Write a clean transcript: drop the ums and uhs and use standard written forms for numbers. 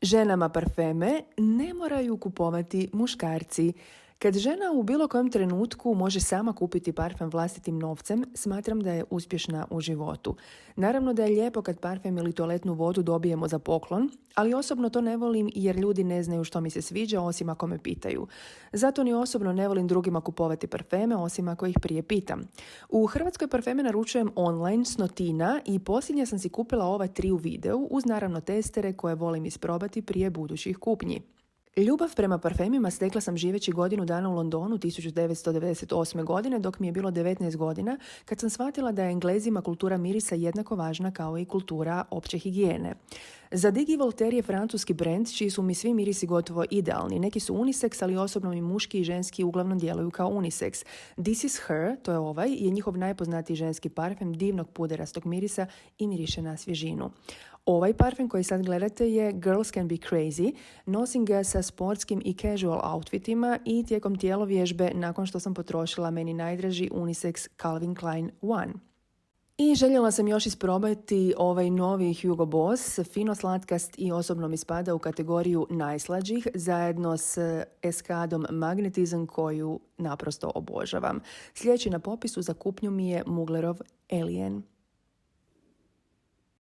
Ženama parfeme ne moraju kupovati muškarci. Kad žena u bilo kojem trenutku može sama kupiti parfem vlastitim novcem, smatram da je uspješna u životu. Naravno da je lijepo kad parfem ili toaletnu vodu dobijemo za poklon, ali osobno to ne volim jer ljudi ne znaju što mi se sviđa osim ako me pitaju. Zato ni osobno ne volim drugima kupovati parfeme osim ako ih prije pitam. U Hrvatskoj parfeme naručujem online s Notina i posljednje sam si kupila ova 3 u videu uz naravno testere koje volim isprobati prije budućih kupnji. Ljubav prema parfemima stekla sam živeći godinu dana u Londonu 1998. godine dok mi je bilo 19 godina kad sam shvatila da je Englezima kultura mirisa jednako važna kao i kultura opće higijene. Zadig i Voltaire je francuski brend čiji su mi svi mirisi gotovo idealni. Neki su unisex, ali osobno mi muški i ženski uglavnom djeluju kao unisex. This is Her, to je ovaj, je njihov najpoznatiji ženski parfem divnog puderastog mirisa i miriše na svježinu. Ovaj parfem koji sad gledate je Girls Can Be Crazy. Nosim ga sa sportskim i casual outfitima i tijekom tijelovježbe nakon što sam potrošila meni najdraži unisex Calvin Klein One. I željela sam još isprobati ovaj novi Hugo Boss, fino slatkast i osobno mi spada u kategoriju najslađih, zajedno s eskadom Magnetism koju naprosto obožavam. Sljedeći na popisu za kupnju mi je Muglerov Alien.